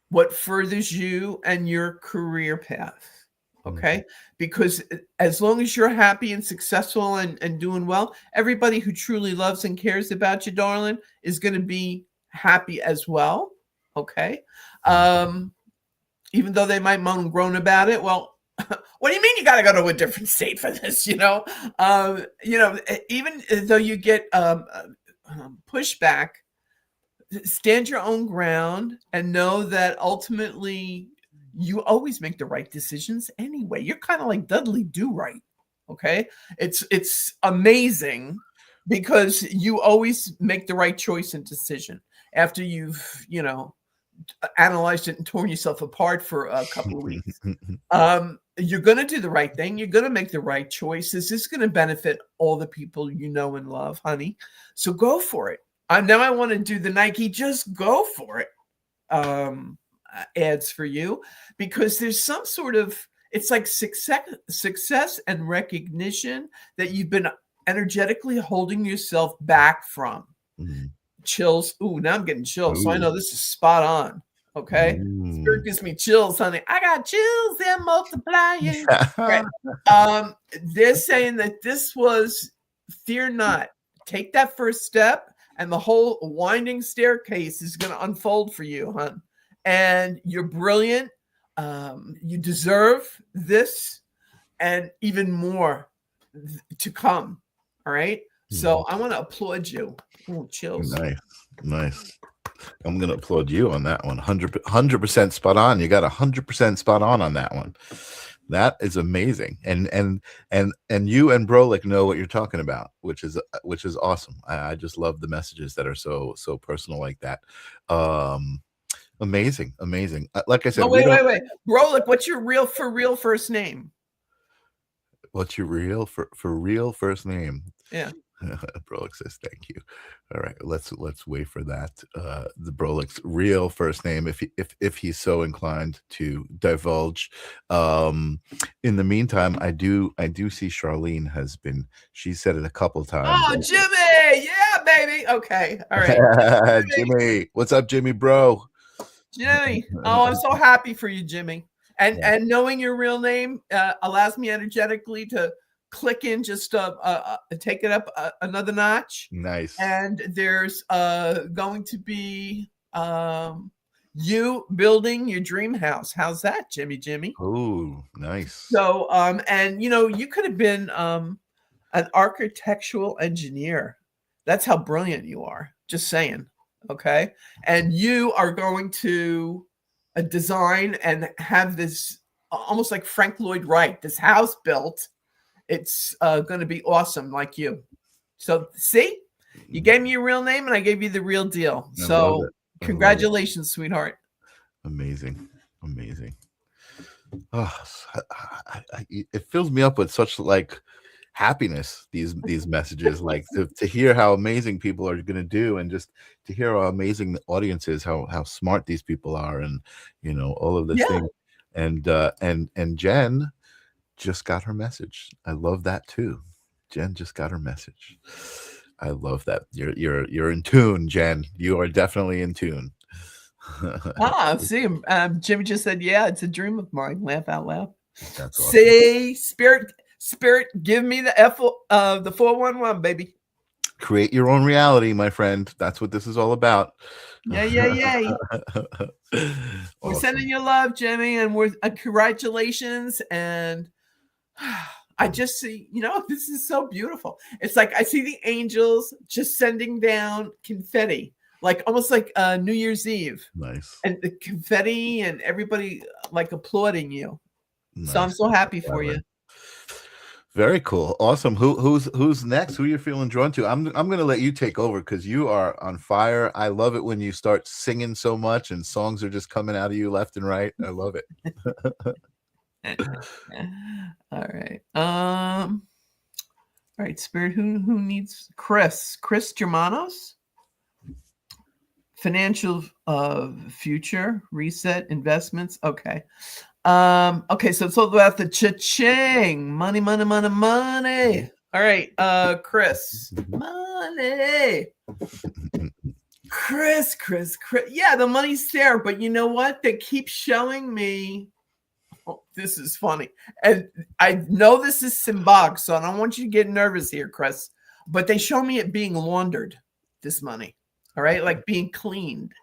what furthers you and your career path. Okay. Because as long as you're happy and successful and doing well, everybody who truly loves and cares about you, darling, is going to be happy as well. Okay. Even though they might moan and groan about it. Well, what do you mean you got to go to a different state for this? Even though you get pushback, stand your own ground and know that ultimately you always make the right decisions anyway. You're kind of like Dudley Do-Right. Okay. It's amazing because you always make the right choice and decision after you've, analyzed it and torn yourself apart for a couple of weeks. You're going to do the right thing. You're going to make the right choices. This is going to benefit all the people you know and love, honey. So go for it. Now I want to do the Nike, just go for it ads for you, because there's some sort of, it's like success and recognition that you've been energetically holding yourself back from. Chills. Ooh, now I'm getting chills. Ooh. So I know this is spot on. Okay. Spirit gives me chills, honey. I got chills and multiplying. Right. They're saying that this was, fear not. Take that first step and the whole winding staircase is going to unfold for you, hon. And you're brilliant. You deserve this and even more to come. All right. So I want to applaud you. Oh, chills. Nice. I'm going to applaud you on that one. 100% spot on. You got 100% spot on that one. That is amazing. And you and Brolic know what you're talking about, which is awesome. I just love the messages that are so personal like that. Amazing. Like I said, No, wait. Brolic, what's your real first name? What's your real real first name? Yeah. Brolic says thank you. All right, let's wait for that. The Brolic's real first name, if he's so inclined to divulge. In the meantime, I do see Charlene she said it a couple times. Oh, Jimmy, yeah, baby. Okay, all right. Jimmy, what's up, Jimmy, bro? Jimmy, oh, I'm so happy for you, Jimmy. And knowing your real name allows me energetically to click in, just take it up another notch. Nice. And there's going to be you building your dream house. How's that, Jimmy? Oh, nice. So and you could have been an architectural engineer. That's how brilliant you are. Just saying. Okay. And you are going to design and have this almost like Frank Lloyd Wright, this house built. It's going to be awesome, like you. So see, you gave me your real name and I gave you the real deal. So congratulations, sweetheart. Amazing. Oh, it fills me up with such like happiness, these messages, like to hear how amazing people are going to do, and just to hear how amazing the audience is, how smart these people are, and all of this thing. And Jen just got her message. I love that too. Jen just got her message. I love that. You're in tune, Jen. You are definitely in tune. See, Jimmy just said, yeah, it's a dream of mine. Laugh out loud. That's awesome. See, Spirit, give me the 411, baby. Create your own reality, my friend. That's what this is all about. Yeah. We're sending you love, Jimmy, and we're congratulations. And I just see, this is so beautiful. It's like I see the angels just sending down confetti, like almost like New Year's Eve. Nice. And the confetti and everybody like applauding you. Nice. So I'm so happy for you. Very cool. Awesome. Who's next? Who you're feeling drawn to? I'm going to let you take over because you are on fire. I love it when you start singing so much and songs are just coming out of you left and right. I love it. All right. All right, Spirit, who needs Chris Germanos? Financial future, reset, investments. Okay. Okay, so it's all about the cha-ching. Money. All right, Chris. Money. Chris. Yeah, the money's there, but you know what? They keep showing me. Oh, this is funny. And I know this is symbolic, so I don't want you to get nervous here, Chris. But they show me it being laundered, this money. All right, like being cleaned.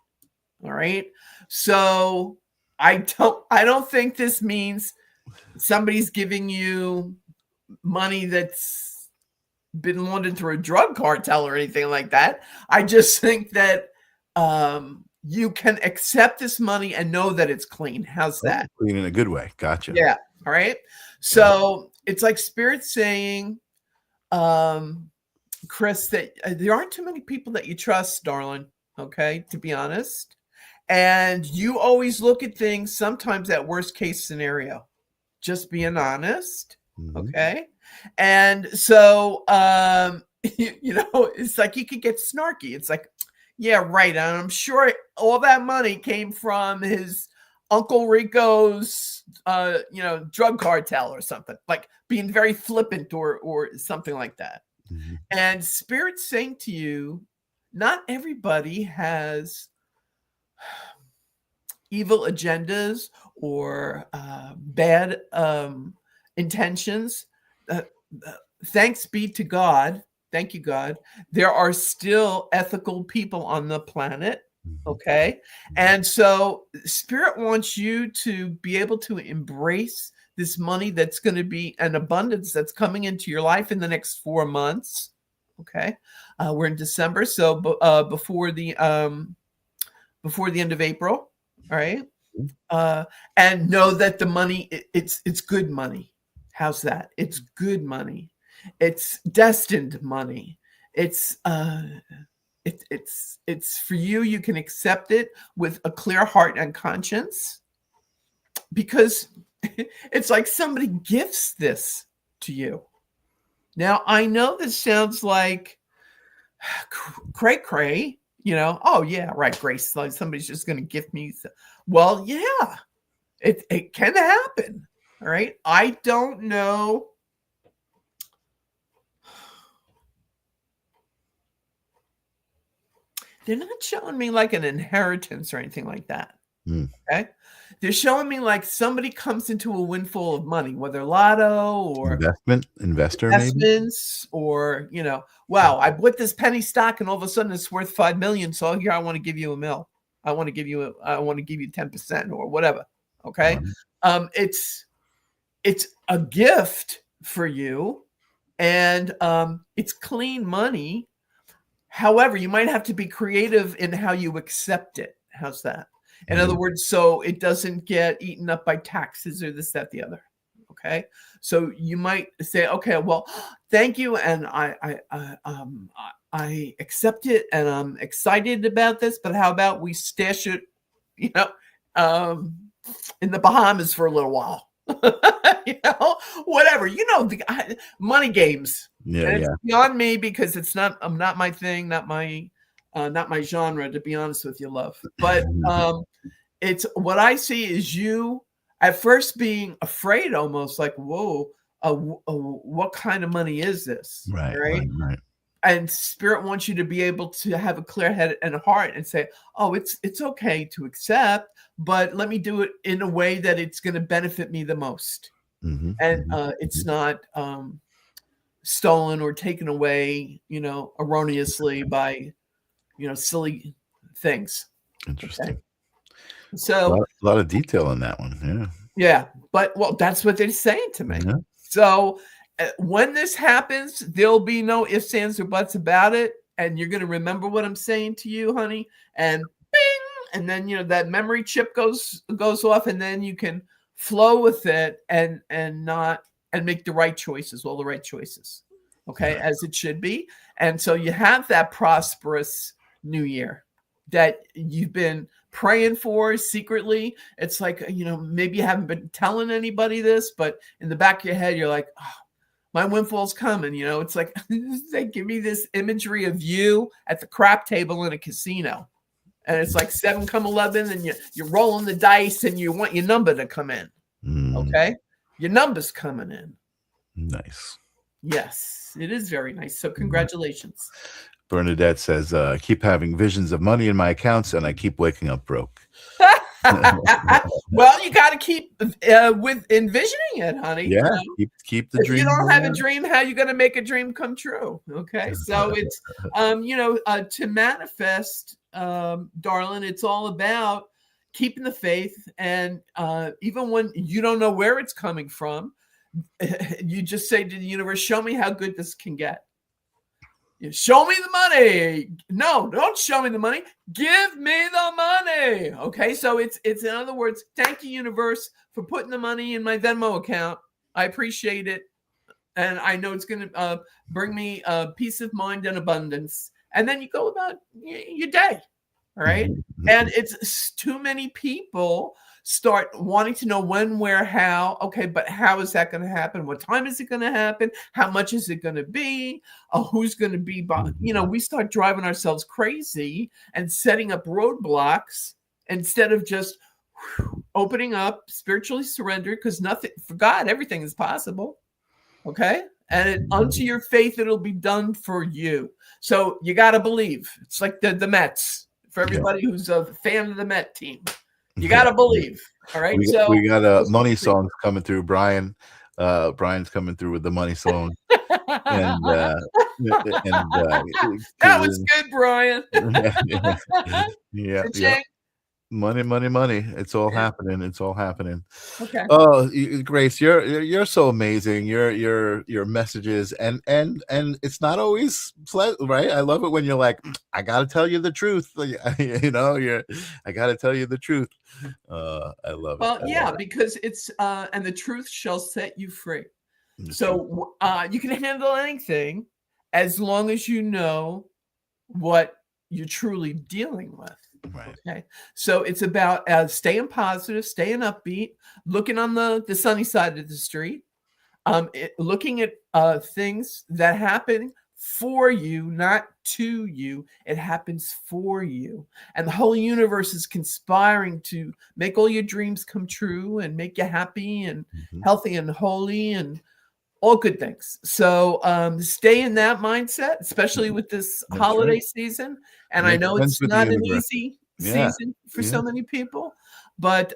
All right. So I don't think this means somebody's giving you money that's been laundered through a drug cartel or anything like that. I just think that you can accept this money and know that it's clean. How's that? Clean in a good way. Gotcha. Yeah. All right. So it's like Spirit saying, Chris, that there aren't too many people that you trust, darling. Okay, to be honest. And you always look at things sometimes at worst case scenario. Just being honest. Mm-hmm. Okay. And so, it's like you could get snarky. It's like, yeah, right. And I'm sure all that money came from his Uncle Rico's, drug cartel or something, like being very flippant or something like that. Mm-hmm. And Spirit's saying to you, not everybody has evil agendas or bad intentions. Thanks be to God. Thank you, God. There are still ethical people on the planet. Okay. And so Spirit wants you to be able to embrace this money that's going to be an abundance that's coming into your life in the next 4 months. Okay. We're in December. So before the end of April. All right. and know that the money, it's good money. How's that? It's good money. It's destined money. It's for you. You can accept it with a clear heart and conscience, because it's like somebody gifts this to you. Now, I know this sounds like cray, oh yeah, right, Grace, like somebody's just going to gift me. Well, yeah, it can happen. All right. I don't know. They're not showing me like an inheritance or anything like that. Okay. They're showing me like somebody comes into a windfall of money, whether lotto or investments, maybe? Or, wow, I bought this penny stock and all of a sudden it's worth 5 million. So here I want to give you $1 million. I want to give you 10% or whatever. Okay. It's a gift for you, and it's clean money. However, you might have to be creative in how you accept it. How's that? In other words, so it doesn't get eaten up by taxes or this, that, the other. Okay. So you might say, okay, well, thank you. And I accept it and I'm excited about this, but how about we stash it, in the Bahamas for a little while, whatever, the money games. Yeah. And it's beyond me, because it's not my thing, not my genre, to be honest with you, love. But it's what I see is you at first being afraid, almost like, whoa, what kind of money is this? Right. And Spirit wants you to be able to have a clear head and a heart and say, oh, it's okay to accept, but let me do it in a way that it's going to benefit me the most. It's not stolen or taken away, erroneously by silly things. Interesting. Okay? So a lot of detail in that one. Yeah. But that's what they're saying to me. Yeah. So when this happens, there'll be no ifs, ands, or buts about it. And you're going to remember what I'm saying to you, honey. And bing, and then, that memory chip goes off, and then you can flow with it and make the right choices, all the right choices. Okay. Yeah. As it should be. And so you have that prosperous new year that you've been praying for secretly. It's like, maybe you haven't been telling anybody this, but in the back of your head, you're like, oh, my windfall's coming. It's like, they give me this imagery of you at the crap table in a casino. And it's like 7 come 11, and you're rolling the dice and you want your number to come in. Okay. Your number's coming in. Nice. Yes, it is very nice. So congratulations. Bernadette says, I keep having visions of money in my accounts and I keep waking up broke. Well, you got to keep with envisioning it, honey. Yeah, keep the dream. If you don't have a dream, how are you going to make a dream come true? Okay, so it's, to manifest, darling, it's all about keeping the faith. And even when you don't know where it's coming from, you just say to the universe, show me how good this can get. Show me the money. No, don't show me the money. Give me the money. Okay, so it's in other words, thank you, universe, for putting the money in my Venmo account. I appreciate it, and I know it's going to bring me peace of mind and abundance. And then you go about your day. All right, and it's too many people start wanting to know when, where, how. Okay, but how is that going to happen? What time is it going to happen? How much is it going to be? Who's going to be? We start driving ourselves crazy and setting up roadblocks instead of just opening up, spiritually surrendered, because nothing for God, everything is possible. Okay, and unto your faith, it'll be done for you. So you got to believe. It's like the Mets. For everybody who's a fan of the Met team, you got to believe. All right. We got a money song coming through. Brian's coming through with the money song. And that was good, Brian. Yeah. Money, money, money. It's all Yeah. happening. It's all happening. Okay. Oh, Grace, you're so amazing. Your messages and it's not always right. I love it when you're like, I gotta tell you the truth. I gotta tell you the truth. I love it. Well, I yeah, love it. because it's and the truth shall set you free. The truth. So you can handle anything as long as you know what you're truly dealing with. Right. Okay. So it's about staying positive, staying upbeat, looking on the sunny side of the street, looking at things that happen for you, not to you. It happens for you. And the whole universe is conspiring to make all your dreams come true and make you happy and healthy and holy and all good things. So stay in that mindset, especially with this That's holiday right. season. And I Make know friends it's with the not an universe. easy Yeah. season for Yeah. so many people, but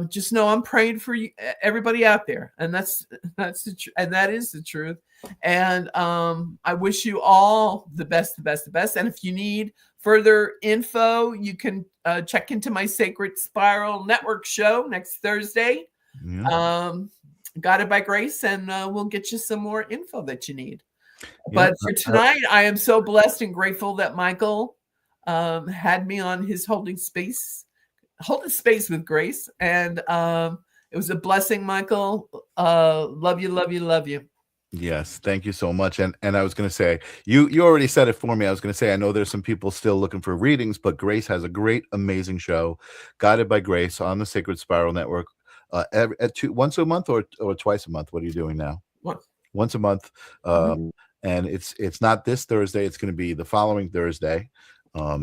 just know I'm praying for you, everybody out there, and that's and that is the truth. And I wish you all the best, the best, the best. And if you need further info, you can check into my Sacred Spiral Network show next Thursday. Yeah. Guided by Grace, and we'll get you some more info that you need. Yeah. But for tonight, I am so blessed and grateful that Michael had me on his holding space with Grace, and it was a blessing. Michael, love you, love you, love you. Yes, thank you so much. And I was going to say, you already said it for me. I was going to say, I know there's some people still looking for readings, but Grace has a great, amazing show, Guided by Grace, on the Sacred Spiral Network. Once a month or twice a month. What are you doing now? Once a month. And it's not this Thursday. It's going to be the following Thursday.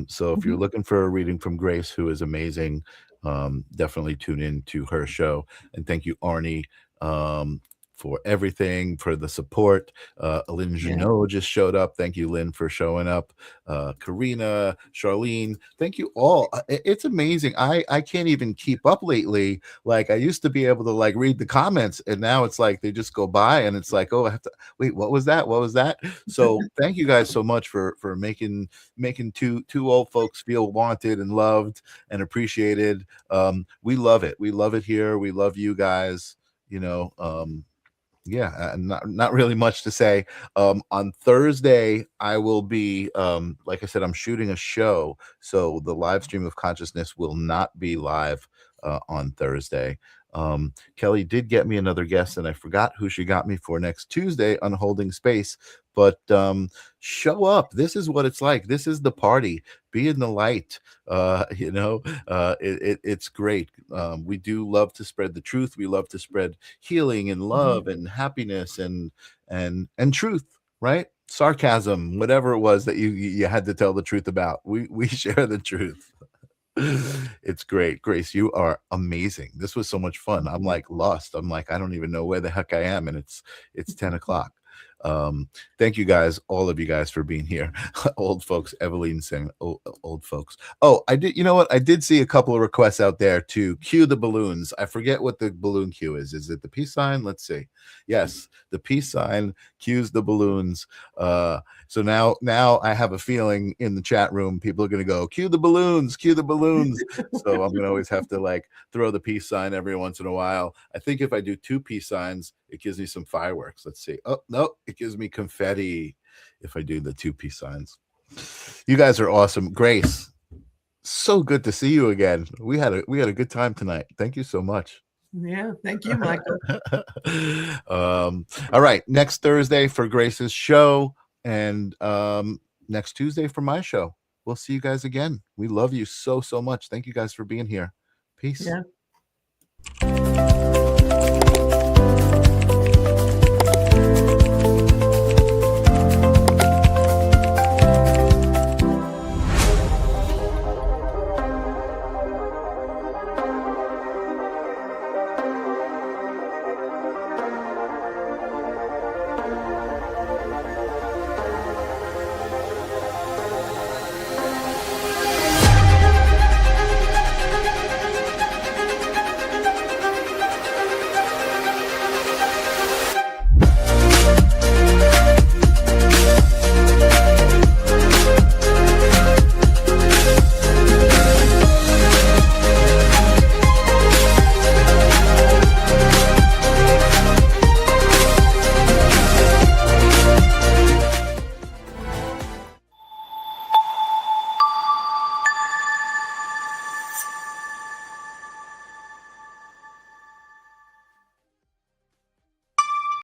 So if you're looking for a reading from Grace, who is amazing, definitely tune in to her show. And thank you, Arnie, for everything, for the support. Lynn Janot just showed up. Thank you, Lynn, for showing up. Karina, Charlene, thank you all. It's amazing. I can't even keep up lately. Like, I used to be able to like read the comments, and now it's like they just go by, and it's like, oh, I have to wait. What was that? What was that? So thank you guys so much for making two old folks feel wanted and loved and appreciated. We love it. We love it here. We love you guys. Yeah, not really much to say. On Thursday, I will be, like I said, I'm shooting a show, so the live stream of consciousness will not be live on Thursday. Kelly did get me another guest, and I forgot who she got me for next Tuesday on Holding Space. But show up. This is what it's like. This is the party. Be in the light. It's great. We do love to spread the truth. We love to spread healing and love and happiness and truth, right? Sarcasm, whatever it was that you had to tell the truth about. We share the truth. It's great. Grace, you are amazing. This was so much fun. I'm like lost. I'm like, I don't even know where the heck I am, and it's 10 o'clock. Thank you guys, all of you guys, for being here. Old folks, Evelyn saying, old folks. Oh, I did. You know what? I did see a couple of requests out there to cue the balloons. I forget what the balloon cue is. Is it the peace sign? Let's see. Yes, the peace sign cues the balloons. So now I have a feeling in the chat room, people are going to go, cue the balloons, cue the balloons. So I'm going to always have to like throw the peace sign every once in a while. I think if I do two peace signs, it gives me some fireworks. Let's see. Oh, no, it gives me confetti if I do the two peace signs. You guys are awesome. Grace, so good to see you again. We had a good time tonight. Thank you so much. Yeah, thank you, Michael. All right, next Thursday for Grace's show, and next Tuesday for my show. We'll see you guys again. We love you so much. Thank you guys for being here. Peace. Yeah.